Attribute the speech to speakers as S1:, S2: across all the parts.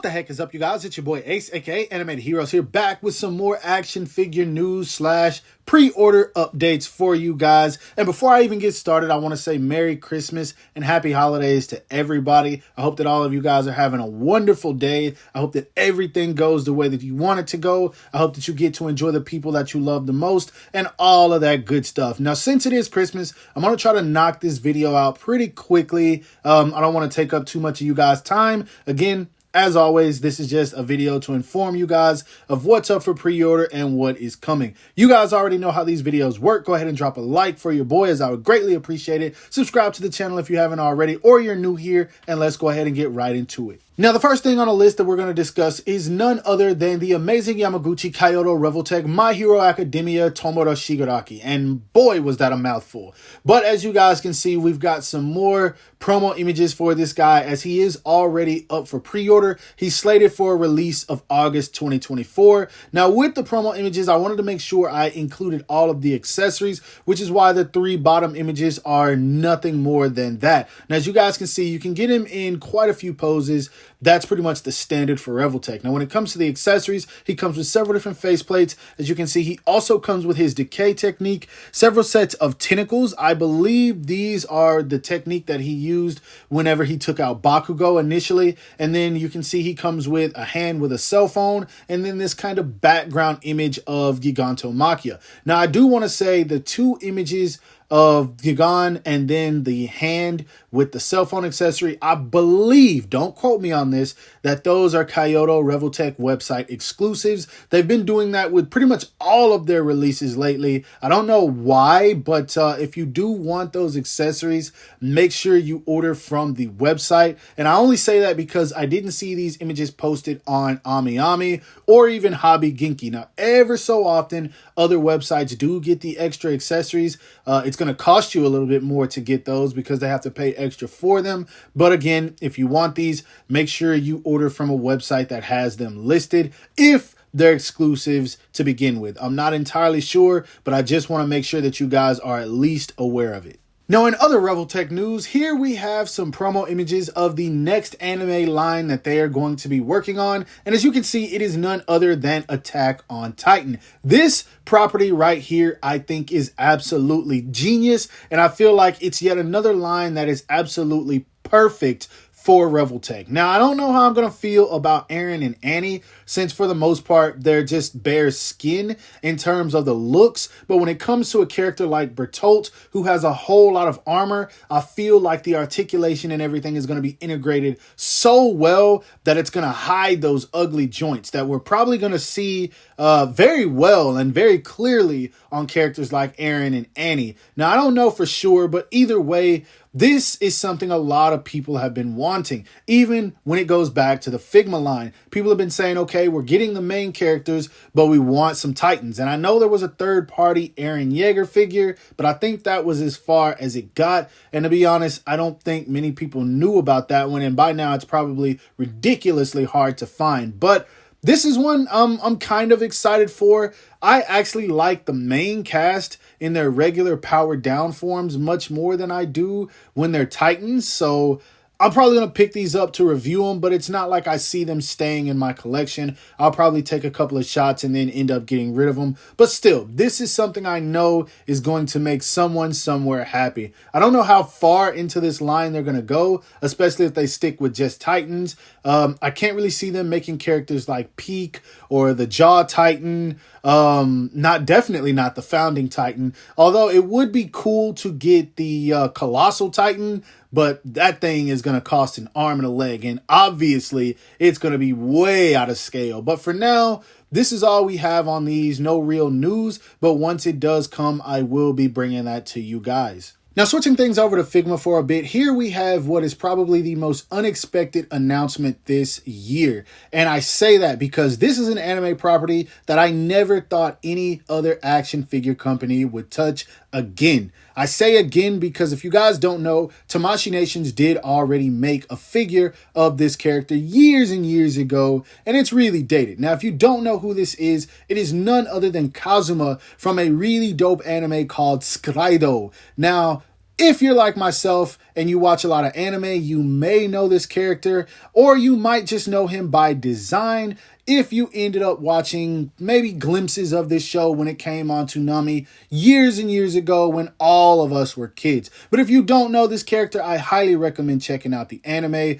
S1: the heck is up, you guys? It's your boy Ace, aka Animated Heroes, here back with some more action figure news slash pre-order updates for you guys. And before I even get started, I want to say Merry Christmas and Happy Holidays to everybody. I hope that all of you guys are having a wonderful day. I hope that everything goes the way that you want it to go. I hope that you get to enjoy the people that you love the most and all of that good stuff. Now, since it is Christmas, I'm going to try to knock this video out pretty quickly. I don't want to take up too much of you guys' time. Again, as always, this is just a video to inform you guys of what's up for pre-order and what is coming. You guys already know how these videos work. Go ahead and drop a like for your boy, as I would greatly appreciate it. Subscribe to the channel if you haven't already, or you're new here, and let's go ahead and get right into it. Now, the first thing on the list that we're going to discuss is none other than the amazing Yamaguchi Kaiyodo Revoltech My Hero Academia Tomura Shigaraki. And boy, was that a mouthful. But as you guys can see, we've got some more promo images for this guy, as he is already up for pre-order. He's slated for a release of August 2024. Now, with the promo images, I wanted to make sure I included all of the accessories, which is why the three bottom images are nothing more than that. Now, as you guys can see, you can get him in quite a few poses. That's pretty much the standard for Revoltech. Now, when it comes to the accessories, he comes with several different faceplates. As you can see, he also comes with his decay technique, several sets of tentacles. I believe these are the technique that he used whenever he took out Bakugo initially. And then you can see he comes with a hand with a cell phone, and then this kind of background image of Gigantomachia. Now, I do want to say the two images of Gigan and then the hand with the cell phone accessory, I believe, don't quote me on this, that those are Kaiyodo Revoltech website exclusives. They've been doing that with pretty much all of their releases lately. I don't know why, but if you do want those accessories, make sure you order from the website. And I only say that because I didn't see these images posted on AmiAmi or even Hobby Ginky. Now, ever so often, other websites do get the extra accessories. It's going to cost you a little bit more to get those because they have to pay extra for them. But again, if you want these, make sure you order from a website that has them listed, if they're exclusives to begin with. I'm not entirely sure, but I just want to make sure that you guys are at least aware of it. Now, in other Revoltech news, here we have some promo images of the next anime line that they are going to be working on. And as you can see, it is none other than Attack on Titan. This property right here, I think, is absolutely genius. And I feel like it's yet another line that is absolutely perfect for Revoltech. Now, I don't know how I'm going to feel about Eren and Annie, since for the most part, they're just bare skin in terms of the looks. But when it comes to a character like Bertolt, who has a whole lot of armor, I feel like the articulation and everything is going to be integrated so well that it's going to hide those ugly joints that we're probably going to see very well and very clearly on characters like Eren and Annie. Now, I don't know for sure, but either way, this is something a lot of people have been wanting. Even when it goes back to the Figma line, people have been saying, okay, we're getting the main characters, but we want some Titans. And I know there was a third-party Eren Yeager figure, but I think that was as far as it got. And to be honest, I don't think many people knew about that one. And by now, it's probably ridiculously hard to find. But this is one I'm kind of excited for. I actually like the main cast in their regular powered down forms much more than I do when they're Titans. So I'm probably going to pick these up to review them, but it's not like I see them staying in my collection. I'll probably take a couple of shots and then end up getting rid of them. But still, this is something I know is going to make someone somewhere happy. I don't know how far into this line they're going to go, especially if they stick with just Titans. I can't really see them making characters like Peak or the Jaw Titan. Definitely not the Founding Titan. Although it would be cool to get the Colossal Titan, but that thing is going to cost an arm and a leg. And obviously, it's going to be way out of scale. But for now, this is all we have on these. No real news. But once it does come, I will be bringing that to you guys. Now, switching things over to Figma for a bit, here we have what is probably the most unexpected announcement this year. And I say that because this is an anime property that I never thought any other action figure company would touch again. I say again because if you guys don't know, Tamashii Nations did already make a figure of this character years and years ago, and it's really dated. Now, if you don't know who this is, it is none other than Kazuma from a really dope anime called Scarecrow. Now, If you're like myself and you watch a lot of anime, you may know this character, or you might just know him by design if you ended up watching maybe glimpses of this show when it came on Toonami years and years ago when all of us were kids. But if you don't know this character, I highly recommend checking out the anime.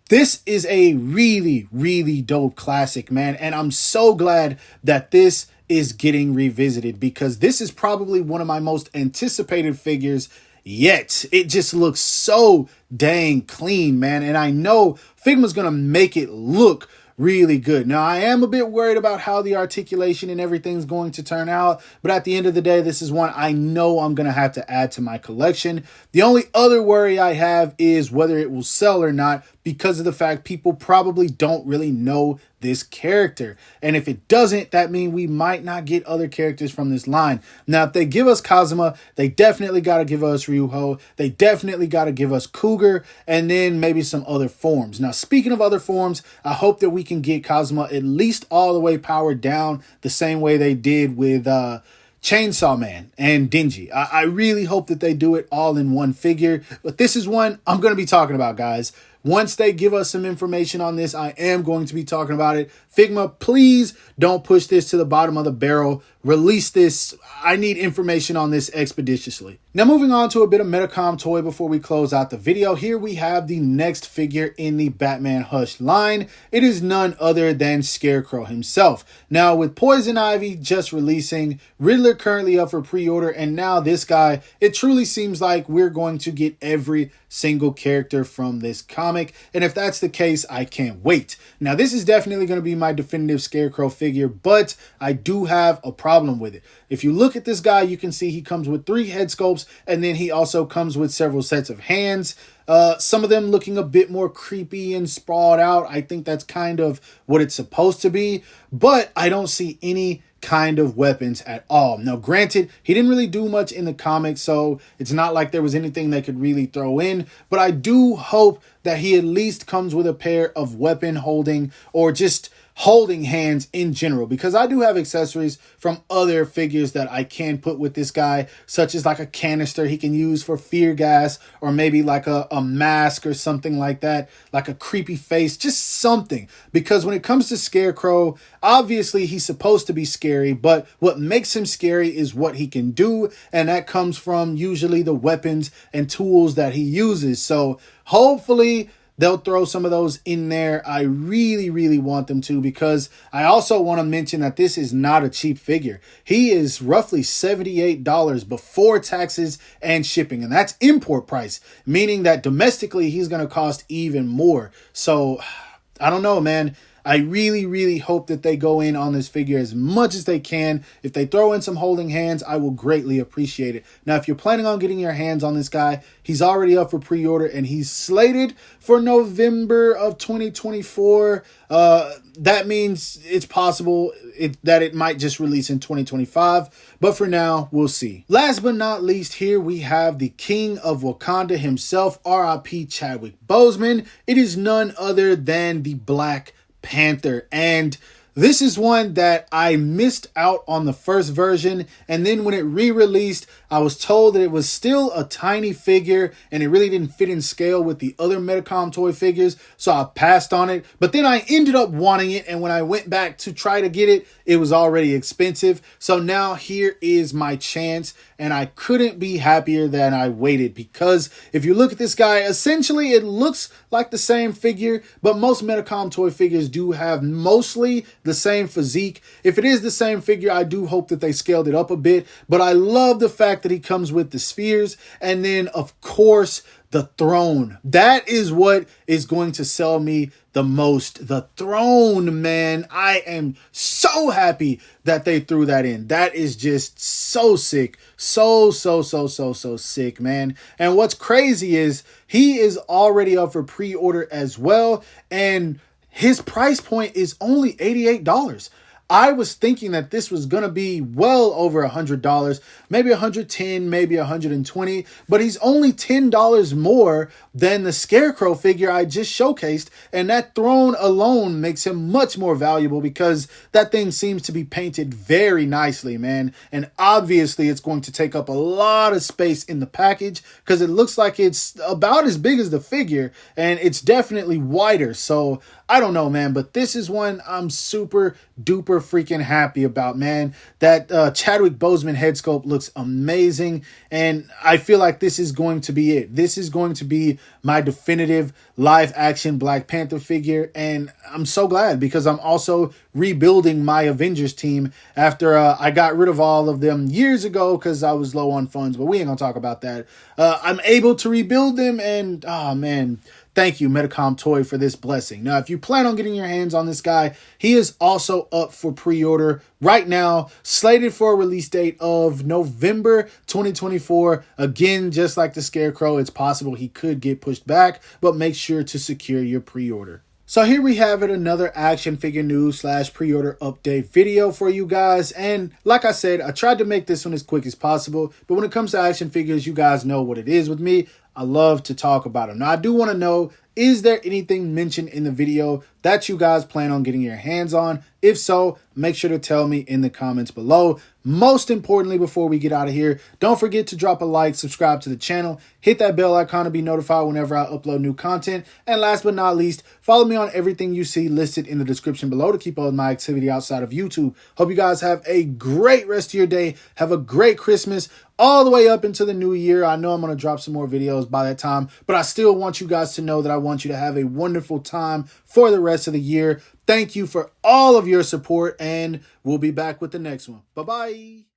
S1: This is a really, really dope classic, man, and I'm so glad that this is getting revisited because this is probably one of my most anticipated figures yet. It just looks so dang clean, man, and I know Figma's gonna make it look really good. Now, I am a bit worried about how the articulation and everything's going to turn out, but at the end of the day, this is one I know I'm going to have to add to my collection. The only other worry I have is whether it will sell or not because of the fact people probably don't really know this character. And if it doesn't, that means we might not get other characters from this line. Now, if they give us Kazuma, they definitely got to give us Ryuho. They definitely got to give us Cougar and then maybe some other forms. Now, speaking of other forms, I hope that we can get Kazuma at least all the way powered down the same way they did with Chainsaw Man and Denji. I really hope that they do it all in one figure, but this is one I'm going to be talking about, guys. Once they give us some information on this, I am going to be talking about it. Figma, please don't push this to the bottom of the barrel. Release this. I need information on this expeditiously. Now, moving on to a bit of Medicom toy before we close out the video. Here we have the next figure in the Batman Hush line. It is none other than Scarecrow himself. Now, with Poison Ivy just releasing, Riddler currently up for pre-order, and now this guy, it truly seems like we're going to get every single character from this comic. And if that's the case, I can't wait. Now, this is definitely going to be my definitive Scarecrow figure, but I do have a problem with it. If you look at this guy, you can see he comes with 3 head sculpts, and then he also comes with several sets of hands. Some of them looking a bit more creepy and sprawled out. I think that's kind of what it's supposed to be, but I don't see any kind of weapons at all. Now, granted, he didn't really do much in the comics, so it's not like there was anything they could really throw in, but I do hope that he at least comes with a pair of weapon holding or just holding hands in general, because I do have accessories from other figures that I can put with this guy, such as like a canister he can use for fear gas, or maybe like a mask or something like that, like a creepy face, just something. Because when it comes to Scarecrow, obviously he's supposed to be scary, but what makes him scary is what he can do, and that comes from usually the weapons and tools that he uses. So hopefully they'll throw some of those in there. I really, really want them to, because I also want to mention that this is not a cheap figure. He is roughly $78 before taxes and shipping, and that's import price, meaning that domestically he's going to cost even more. So I don't know, man. I really, really hope that they go in on this figure as much as they can. If they throw in some holding hands, I will greatly appreciate it. Now, if you're planning on getting your hands on this guy, he's already up for pre-order and he's slated for November of 2024. That means it's possible that it might just release in 2025. But for now, we'll see. Last but not least, here we have the King of Wakanda himself, R.I.P. Chadwick Boseman. It is none other than the Black Panther, and this is one that I missed out on the first version, and then when it re-released, I was told that it was still a tiny figure and it really didn't fit in scale with the other Medicom toy figures, so I passed on it. But then I ended up wanting it, and when I went back to try to get it, it was already expensive. So now here is my chance, and I couldn't be happier than I waited, because if you look at this guy, essentially it looks like the same figure, but most Medicom toy figures do have mostly the same physique. If it is the same figure, I do hope that they scaled it up a bit, but I love the fact that he comes with the spheres, and then of course the throne. That is what is going to sell me the most. The throne, man. I am so happy that they threw that in. That is just so sick. So sick, man. And what's crazy is he is already up for pre-order as well, and his price point is only $88. I was thinking that this was going to be well over $100, maybe $110, maybe $120, but he's only $10 more than the Scarecrow figure I just showcased, and that throne alone makes him much more valuable because that thing seems to be painted very nicely, man, and obviously it's going to take up a lot of space in the package because it looks like it's about as big as the figure, and it's definitely wider, so I don't know, man, but this is one I'm super duper freaking happy about, man. That Chadwick Boseman head sculpt looks amazing, and I feel like this is going to be it. This is going to be my definitive live action Black Panther figure, and I'm so glad because I'm also rebuilding my Avengers team after I got rid of all of them years ago because I was low on funds, but we ain't gonna talk about that. I'm able to rebuild them, and oh man, thank you, Medicom Toy, for this blessing. Now, if you plan on getting your hands on this guy, he is also up for pre-order right now, slated for a release date of November 2024. Again, just like the Scarecrow, it's possible he could get pushed back, but make sure to secure your pre-order. So here we have it, another action figure news / pre-order update video for you guys. And like I said, I tried to make this one as quick as possible, but when it comes to action figures, you guys know what it is with me. I love to talk about them. Now, I do want to know, is there anything mentioned in the video that you guys plan on getting your hands on? If so, make sure to tell me in the comments below. Most importantly, before we get out of here, don't forget to drop a like, subscribe to the channel, hit that bell icon to be notified whenever I upload new content. And last but not least, follow me on everything you see listed in the description below to keep up with my activity outside of YouTube. Hope you guys have a great rest of your day. Have a great Christmas all the way up into the new year. I know I'm going to drop some more videos by that time, but I still want you guys to know that I want you to have a wonderful time for the rest of the year. Thank you for all of your support, and we'll be back with the next one. Bye-bye.